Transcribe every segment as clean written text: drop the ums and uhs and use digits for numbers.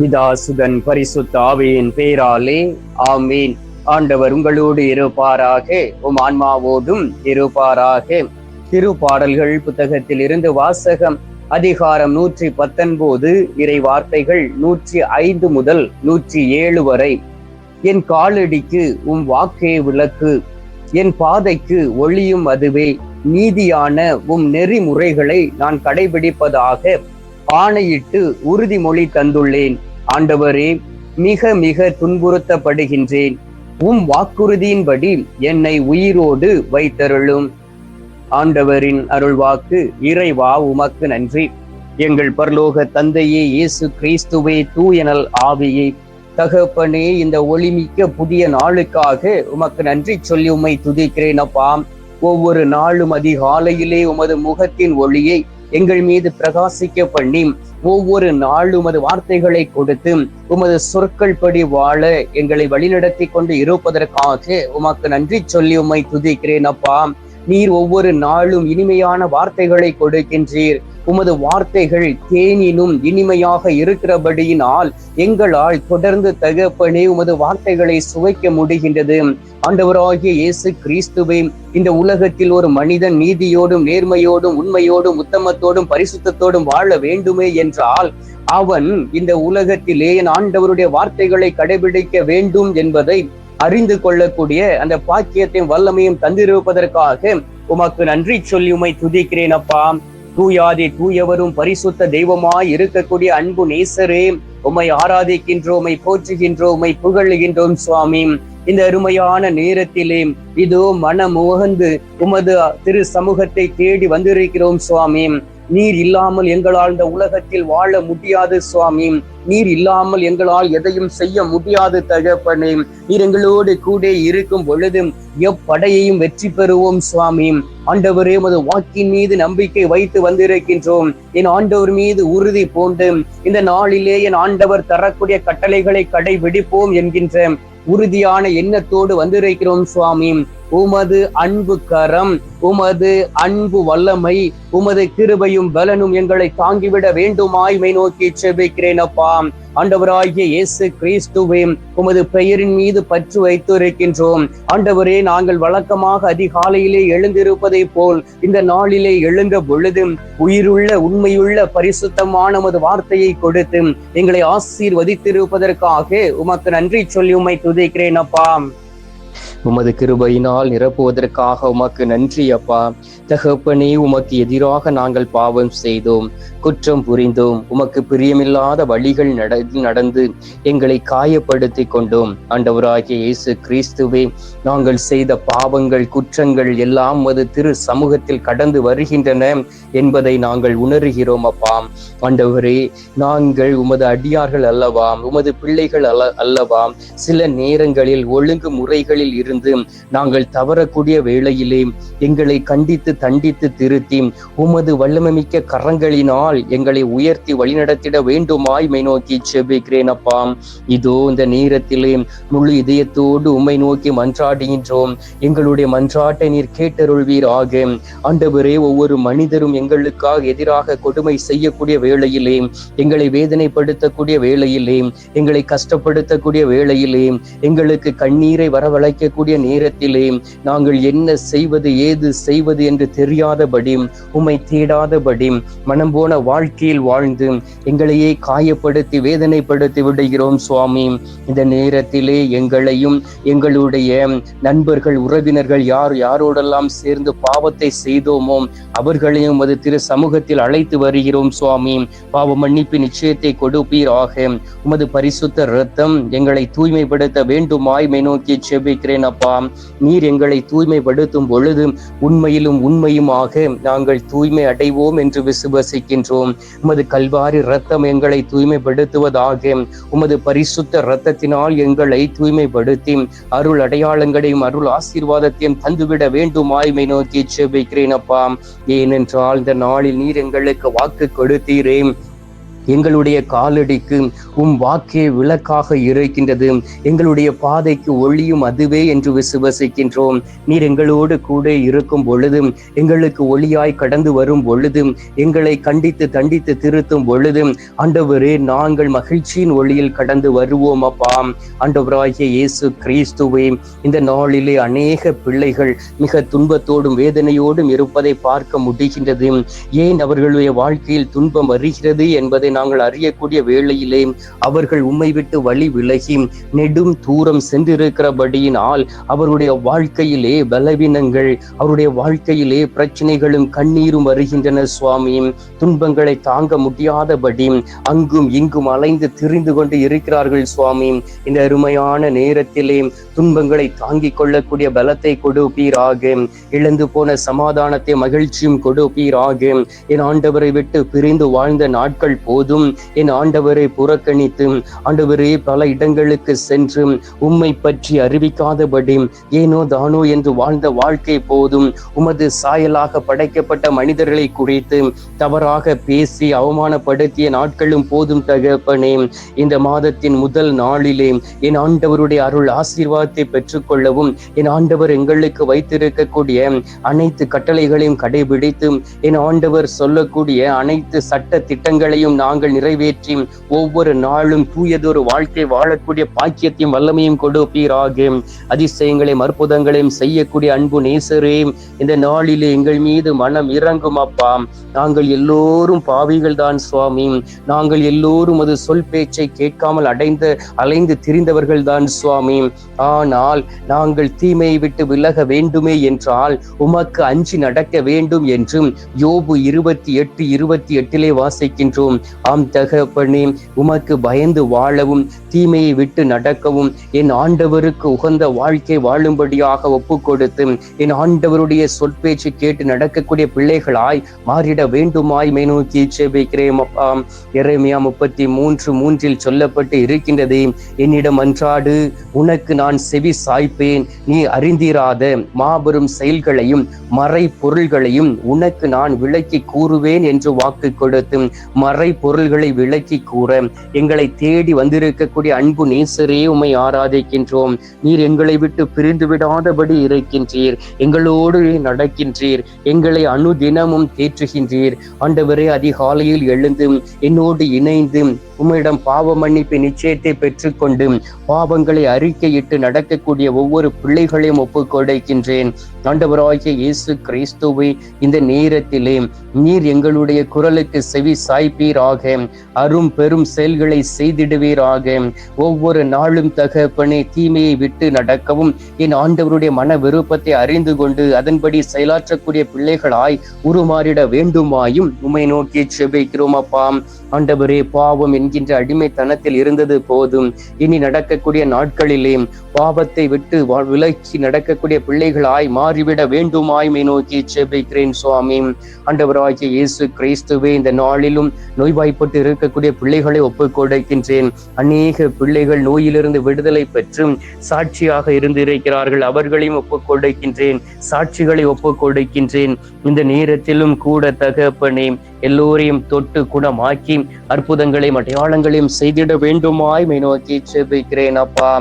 பிதா சுதன் பரிசுத்த ஆவியின் பேராலே ஆமீன். ஆண்டவர் உங்களோடு இருப்பாராக, உம் ஆன்மாவோடும் இருப்பாராக. திருப்பாடல்கள் புத்தகத்தில் இருந்து வாசகம். அதிகாரம் 119, இறை வார்த்தைகள் 105 முதல் 107 வரை. என் காலடிக்கு உம் வாக்கே விளக்கு, என் பாதைக்கு ஒளியும் அதுவே. நீதியான உம் நெறிமுறைகளை நான் கடைபிடிப்பதாக ஆணையிட்டு உறுதிமொழி தந்துள்ளேன். ஆண்டவரே, மிக மிக துன்புறுத்தப்படுகின்றேன். உம் வாக்குறுதியின்படி என்னை உயிரோடு வைத்தருளும். ஆண்டவரின் அருள்வாக்கு. இறைவா, உமக்கு நன்றி. எங்கள் பரலோக தந்தையே, இயேசு கிறிஸ்துவே, தூயனல் ஆவியே, தகப்பனே, இந்த ஒளிமிக்க புதிய நாளுக்காக உமக்கு நன்றி சொல்லி உம்மை துதிக்கிறேன் அப்பா. ஒவ்வொரு நாளும் அதிகாலையிலே உமது முகத்தின் ஒளியை எங்கள் மீது பிரகாசிக்க பண்ணி, ஒவ்வொரு நாளும் உமது வார்த்தைகளை கொடுத்து உமது சொற்கள் படி வாழ எங்களை வழிநடத்தி கொண்டு இருப்பதற்காக உமக்கு நன்றி சொல்லி உம்மை துதிக்கிறேன் அப்பா. நீர் ஒவ்வொரு நாளும் இனிமையான வார்த்தைகளை கொடுக்கின்றீர். உமது வார்த்தைகள் தேனினும் இனிமையாக இருக்கிறபடியினால் எங்களால் தொடர்ந்து தகப்பனே உமது வார்த்தைகளை சுவைக்க முடிகின்றது. ஆண்டவராகிய இயேசு கிறிஸ்துவே, இந்த உலகத்தில் ஒரு மனிதன் நீதியோடும் நேர்மையோடும் உண்மையோடும் உத்தமத்தோடும் பரிசுத்தத்தோடும் வாழ வேண்டுமே என்றால் அவன் இந்த உலகத்திலே என் ஆண்டவருடைய வார்த்தைகளை கடைபிடிக்க வேண்டும் என்பதை அறிந்து கொள்ளக்கூடிய அந்த பாக்கியத்தையும் வல்லமையும் தந்திருப்பதற்காக உமக்கு நன்றி சொல்லி உம்மை துதிக்கிறேன் அப்பா. தூயாதி தூயவரும் பரிசுத்த தெய்வமாய் இருக்கக்கூடிய அன்பு நேசரே, உம்மை ஆராதிக்கின்றோம், உம்மை போற்றுகின்றோம், உம்மை புகழுகின்றோம் சுவாமி. இந்த அருமையான நேரத்திலே இதோ மனம் உகந்து உமது திரு சமூகத்தை தேடி வந்திருக்கிறோம் சுவாமி. நீர் இல்லாமல் எங்களால் இந்த உலகத்தில் வாழ முடியாது சுவாமி. நீர் இல்லாமல் எங்களால் எதையும் செய்ய முடியாது தகப்பனே. நீர் எங்களோடு கூட இருக்கும் பொழுது எப்படையையும் வெற்றி பெறுவோம் சுவாமி. ஆண்டவரே, உமது வாக்கின் மீது நம்பிக்கை வைத்து வந்திருக்கின்றோம். என் ஆண்டவர் மீது உறுதி பூண்டு இந்த நாளிலே என் ஆண்டவர் தரக்கூடிய கட்டளைகளை கடைபிடிப்போம் என்கின்ற உறுதியான எண்ணத்தோடு வந்திருக்கிறோம் சுவாமி. உமது அன்பு கரம், உமது அன்பு வல்லமை, உமது கிருபையும் பலனும் எங்களை தாங்கிவிட வேண்டுமாய்மை நோக்கி செபிக்கிறேன் அப்பா. ஆண்டவராகிய இயேசு கிறிஸ்துவே, உமது பெயரின் மீது பற்று வைத்து இருக்கின்றோம். ஆண்டவரே, நாங்கள் வழக்கமாக அதிகாலையிலே எழுந்திருப்பதை போல் இந்த நாளிலே எழுந்த பொழுது உயிருள்ள உண்மையுள்ள பரிசுத்தமான உமது வார்த்தையை கொடுத்து எங்களை ஆசீர்வதித்திருப்பதற்காக உமக்கு நன்றி சொல்லி உம்மை துதிக்கிறேன் அப்பா. உமது கிருபையினால் நிரப்புவதற்காக உமக்கு நன்றி அப்பா. தகப்பனே, உமக்கு எதிராக நாங்கள் பாவம் செய்தோம், குற்றம் புரிந்தோம், உமக்கு பிரியமில்லாத வழிகள் நடந்து எங்களை காயப்படுத்தி கொண்டோம். ஆண்டவராகிய இயேசு கிறிஸ்துவே, நாங்கள் செய்த பாவங்கள் குற்றங்கள் எல்லாம் உமது திரு சமூகத்தில் கடந்து வருகின்றன என்பதை நாங்கள் உணர்கிறோம் அப்பா. ஆண்டவரே, நாங்கள் உமது அடியார்கள் அல்லவா, உமது பிள்ளைகள் அல்லவா. சில நேரங்களில் ஒழுங்கு முறைகளில் இருந்து நாங்கள் தவறக்கூடிய வேளையிலே எங்களை கண்டித்து தண்டித்து திருத்தி உமது வல்லமைமிக்க கரங்களினால் எங்களை உயர்த்தி வழிநடத்திட வேண்டுமாய் மை நோக்கி செபிக்கிறேன் அப்பா. இதோ இந்த நேரத்திலே முழு இதயத்தோடு உம்மை நோக்கி மன்றாடுகின்றோம். எங்களுடைய மன்றாட்டை நீர் கேட்டருள்வீராக. ஆண்டவரே, ஒவ்வொரு மனிதரும் எங்களுக்காக எதிராக கொடுமை செய்யக்கூடிய வேளையிலே, எங்களை வேதனைப்படுத்தக்கூடிய வேளையிலே, எங்களை கஷ்டப்படுத்தக்கூடிய வேளையிலே, எங்களுக்கு கண்ணீரை வரவழைக்கக்கூடிய நேரத்திலே நாங்கள் என்ன செய்வது ஏது செய்வது என்று தெரியாதபடி, உம்மை தேடாதபடி, மனம் போன வாழ்க்கையில் வாழ்ந்து எங்களையே காயப்படுத்தி வேதனைப்படுத்தி விடுகிறோம் சுவாமி. இந்த நேரத்திலே எங்களையும் எங்களுடைய நண்பர்கள் உறவினர்கள் யாரோடெல்லாம் சேர்ந்து பாவத்தை செய்தோமோ அவர்களையும் அது திரு சமூகத்தில் அழைத்து வருகிறோம் சுவாமி. பாவ மன்னிப்பு நிச்சயத்தை கொடுப்பீராக. உமது பரிசுத்த இரத்தம் எங்களை தூய்மைப்படுத்த வேண்டுமாய் மை நோக்கி செபிக்கிறேன் அப்பா. நீர் எங்களை தூய்மைப்படுத்தும் பொழுது உண்மையிலும் உண்மையுமாக நாங்கள் தூய்மை அடைவோம் என்று விசுவசிக்கின்றோம். உமது கல்வாரி இரத்தம் எங்களை தூய்மைப்படுத்துவதாக. உமது பரிசுத்த இரத்தத்தினால் எங்களை தூய்மைப்படுத்தி அருள் அடையாளங்களையும் அருள் ஆசீர்வாதத்தையும் தந்துவிட வேண்டுமாய்மை நோக்கி செபிக்கிறேன் அப்பா. ஏனென்றால் இந்த நாளில் நீர் எங்களுக்கு வாக்கு கொடுத்தீரே, எங்களுடைய காலடிக்கு வாக்கே விளக்காக இருக்கின்றது, எங்களுடைய பாதைக்கு ஒளியும் அதுவே என்று விசுவசிக்கின்றோம். நீர் எங்களோடு கூட இருக்கும் பொழுது, எங்களுக்கு ஒளியாய் கடந்து வரும் பொழுது, எங்களை கண்டித்து தண்டித்து திருத்தும் பொழுது, ஆண்டவரே நாங்கள் மகிழ்ச்சியின் ஒளியில் கடந்து வருவோம் அப்பா. ஆண்டவராகிய இயேசு கிறிஸ்துவே, இந்த நாளிலே அநேக பிள்ளைகள் மிக துன்பத்தோடும் வேதனையோடும் இருப்பதை பார்க்க முடிகின்றது. ஏன் அவர்களுடைய வாழ்க்கையில் துன்பம் வருகிறது என்பதை நாங்கள் அறியக்கூடிய வேளையிலே அவர்கள் உம்மை விட்டு வழி விலகி நெடும் தூரம் சென்றிருக்கிறபடியினால் அவருடைய வாழ்க்கையிலே பலவீனங்கள், அவருடைய வாழ்க்கையிலே பிரச்சனைகளும் கண்ணீரும் வருகின்றன சுவாமி. துன்பங்களை தாங்க முடியாதபடி அங்கும் இங்கும் அலைந்து திரிந்து கொண்டு இருக்கிறார்கள் சுவாமி. இந்த அருமையான நேரத்திலே துன்பங்களை தாங்கிக் கொள்ளக்கூடிய பலத்தை கொடுப்பீராக. இழந்து போன சமாதானத்தை மகிழ்ச்சியும் கொடுப்பீராக. என் ஆண்டவரை விட்டு பிரிந்து வாழ்ந்த நாட்கள் போதும், என் ஆண்டவரை புறக்கணித்து ஆண்டவரே பல இடங்களுக்கு சென்று உம்மை பற்றி அறிவிக்காதபடி ஏனோ தானோ என்று வாழ்ந்த வாழ்க்கை போதும். உமது சாயலாக படைக்கப்பட்ட மனிதர்களை குறித்து தவறாக பேசி அவமானப்படுத்திய நாட்களும் போதும் தகப்பனே. இந்த மாதத்தின் முதல் நாளிலே என் ஆண்டவருடைய அருள் ஆசீர்வாதத்தை பெற்றுக்கொள்ளவும், என் ஆண்டவர் எங்களுக்கு வைத்திருக்கக்கூடிய அனைத்து கட்டளைகளையும் கடைபிடித்து என் ஆண்டவர் சொல்லக்கூடிய அனைத்து சட்ட திட்டங்களையும் நாங்கள் நிறைவேற்றி ஒவ்வொரு நாளும் தூயதொரு வாழ்க்கை வாழக்கூடிய பாக்கியத்தையும் வல்லமையும் கொடுப்பீராக. அதிசயங்களையும் அற்புதங்களையும் செய்யக்கூடிய அன்பு நேசரே, இந்த நாளிலே எங்கள் மீது மனம் இறங்கும் அப்பா. நாங்கள் எல்லோரும் பாவிகள் தான் சுவாமி. நாங்கள் எல்லோரும் அது சொல் பேச்சை கேட்காமல் அலைந்து திரிந்தவர்கள் தான் சுவாமி. ஆனால் நாங்கள் தீமையை விட்டு விலக வேண்டுமே என்றால் உமக்கு அஞ்சி நடக்க வேண்டும் என்றும் யோபு 28:28 வாசிக்கின்றோம். ஆம் தகப்பனே, உமக்கு பயந்து வாழவும் தீமையை விட்டு நடக்கவும் என் ஆண்டவருக்கு உகந்த வாழ்க்கை வாழும்படியாக ஒப்பு கொடுத்து என் ஆண்டவருடைய சொற்பேச்சு கேட்டு நடக்கக்கூடிய பிள்ளைகளாய் மாறிட வேண்டுமாய் மை நோக்கி ஜெபிக்கிறேன் அப்பா. எரேமியா 33:3 சொல்லப்பட்டு இருக்கின்றது, என்னிடம் அன்றாடு, உனக்கு நான் செவி சாய்ப்பேன், நீ அறிந்திராத மாபெரும் செயல்களையும் மறை பொருள்களையும் உனக்கு நான் விளக்கி கூறுவேன் என்று வாக்கு கொடுத்து மறை பொருள்களை விளக்கி கூற எங்களை தேடி வந்திருக்கக்கூடிய அன்பு நேசரே, உம்மை ஆராதிக்கின்றோம். நீர் எங்களை விட்டு பிரிந்து விடாதபடி இருக்கின்றீர், எங்களோடு நடக்கின்றீர், எங்களை அனுதினமும் தேற்றுகின்றீர். ஆண்டவரே, அதிகாலையில் எழுந்து என்னோடு இணைந்து உம்மிடம் பாவ மன்னிப்பு நிச்சயத்தை பெற்றுக்கொண்டு பாவங்களை அறிக்கையிட்டு நடக்கக்கூடிய ஒவ்வொரு பிள்ளைகளையும் ஒப்புக் கொடுக்கின்றேன். ஆண்டவராகிய இயேசு கிறிஸ்துவை, இந்த நேரத்திலே நீர் எங்களுடைய குரலுக்கு செவி சாய்ப்பீராக, அரும் பெரும் செயல்களை செய்திடுவீராக. ஒவ்வொரு நாளும் தகப்பனே, தீமையை விட்டு நடக்கவும் என் ஆண்டவருடைய மன விருப்பத்தை அறிந்து கொண்டு அதன்படி செயலாற்றக்கூடிய பிள்ளைகளாய் உருமாறிட வேண்டுமாயும் உம்மை நோக்கி செபிக்கிறோம் அப்பா. ஆண்டவரே, பாவம் என்கின்ற அடிமைத்தனத்தில் இருந்தது போதும், இனி நடக்கக்கூடிய நாட்களிலே பாவத்தை விட்டு விலக்கி நடக்கக்கூடிய பிள்ளைகளாய் மாறிவிட வேண்டுமாய் உம்மை நோக்கி செபிக்கிறேன் சுவாமி. ஆண்டவராகிய இயேசு கிறிஸ்துவே, இந்த நாளிலும் நோய்வாய்ப்பட்டு இருக்கக்கூடிய பிள்ளைகளை ஒப்புக் கொடுக்கின்றேன். அநேக பிள்ளைகள் நோயிலிருந்து விடுதலை பெற்று சாட்சியாக இருந்திருக்கிறார்கள், அவர்களையும் ஒப்புக் கொடுக்கின்றேன், சாட்சிகளை ஒப்புக் கொடுக்கின்றேன். இந்த நேரத்திலும் கூட தகப்பனே, எல்லோரையும் தொட்டு குணமாக்கி அற்புதங்களையும் அடையாளங்களையும் செய்திட வேண்டுமாய் உம்மை நோக்கி செபிக்கிறேன் அப்பா.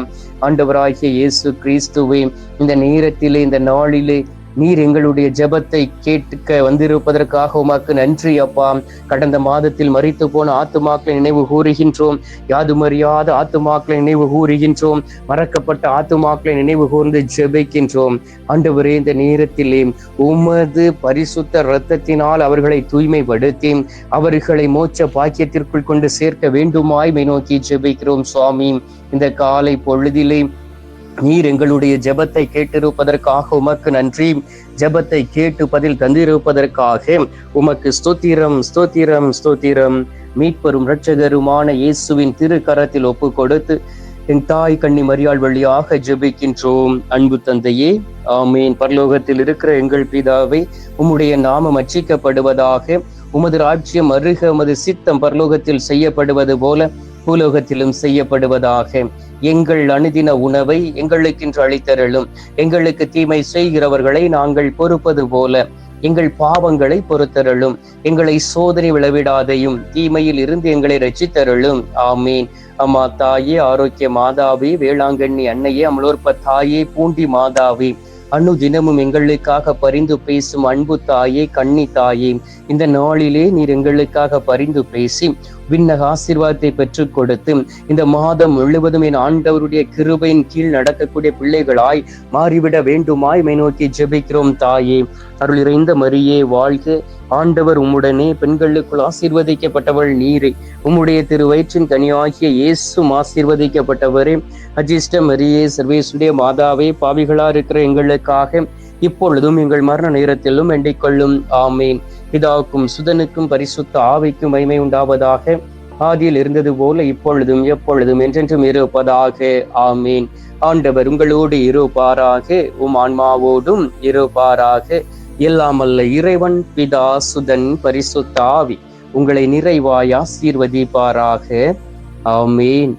ஆண்டவராகிய இயேசு கிறிஸ்துவே, இந்த நேரத்திலே, இந்த நாளிலே நீர் எங்களுடைய ஜெபத்தை கேட்க வந்திருப்பதற்காக உமக்கு நன்றி அப்பா. கடந்த மாதத்தில் மரித்து போன ஆத்துமாக்களை நினைவு கூறுகின்றோம், யாதுமறியாத ஆத்துமாக்களை நினைவு கூறுகின்றோம், மறக்கப்பட்ட ஆத்துமாக்களை நினைவு கூர்ந்து ஜெபிக்கின்றோம். ஆண்டவரே, இந்த நேரத்திலே உமது பரிசுத்த இரத்தத்தினால் அவர்களை தூய்மைப்படுத்தி அவர்களை மோட்ச பாக்கியத்திற்குள் கொண்டு சேர்க்க வேண்டுமாய் உம்மை நோக்கி ஜெபிக்கிறோம் சுவாமி. இந்த காலை பொழுதிலே நீர் எங்களுடைய ஜெபத்தை கேட்டிருப்பதற்காக உமக்கு நன்றி. ஜெபத்தை கேட்டு பதில் தந்திருப்பதற்காக உமக்கு ஸ்தோத்திரம், ஸ்தோத்திரம், ஸ்தோத்திரம். மீட்பரும் இரட்சகருமான இயேசுவின் திருக்கரத்தில் ஒப்பு கொடுத்து என் தாய் கன்னி மரியாள் வழியாக ஜெபிக்கின்றோம். அன்பு தந்தையே, ஆமீன். பரலோகத்தில் இருக்கிற எங்கள் பிதாவே, உம்முடைய நாமம் அர்ச்சிக்கப்படுவதாக, உமது ராஜ்யம் அருக, உமது சித்தம் பரலோகத்தில் செய்யப்படுவது போல பூலோகத்திலும் செய்யப்படுவதாக. எங்கள் அனுதின உணவை எங்களுக்கென்று அளித்தருளும். எங்களுக்கு தீமை செய்கிறவர்களை நாங்கள் பொறுப்பது போல எங்கள் பாவங்களை பொறுத்தருளும். எங்களை சோதனை விளைவிடாதையும் தீமையில் இருந்து எங்களை ரட்சித்தருளும். ஆமீன். அம்மா தாயே, ஆரோக்கிய மாதாவே, வேளாங்கண்ணி அன்னையே, அமலோற்ப தாயே, பூண்டி மாதாவே, தினமும் எங்களுக்காக பரிந்து பேசும் அன்பு தாயே, கன்னி தாயே, இந்த நாளிலே நீர் எங்களுக்காக பரிந்து பேசி விண்ணக ஆசீர்வாதத்தை பெற்றுக் கொடுத்து இந்த மாதம் முழுவதும் என் ஆண்டவருடைய கிருபையின் கீழ் நடக்கக்கூடிய பிள்ளைகளாய் மாறிவிட வேண்டுமாய் மை நோக்கி ஜெபிக்கிறோம். தாயே, அருள் இறைந்த மரியே வாழ்க. ஆண்டவர் உம்முடனே, பெண்களுக்குள் ஆசீர்வதிக்கப்பட்டவள் நீரே. உம்முடைய திரு வயிற்றின் கனியாகிய இயேசும் ஆசீர்வதிக்கப்பட்டவரே. அஜிஷ்ட மரியே, சர்வேசுடைய மாதாவே, பாவிகளா இருக்கிற எங்களுக்காக இப்பொழுதும் எங்கள் மரண நேரத்திலும் வேண்டிக் கொள்ளும். ஆமீன். பிதாவுக்கும் சுதனுக்கும் பரிசுத்த ஆவிக்கும் மகிமை உண்டாவதாக. ஆதியில் இருந்தது போல இப்பொழுதும் எப்பொழுதும் என்றென்றும் இருப்பதாக. ஆமீன். ஆண்டவர் உங்களோடு இருப்பாராக, உம் ஆன்மாவோடும் இருப்பாராக. எல்லாமல்ல இறைவன் பிதா, சுதன், பரிசுத்த ஆவி உங்களை நிறைவாய் ஆசீர்வதிப்பாராக. ஆமீன்.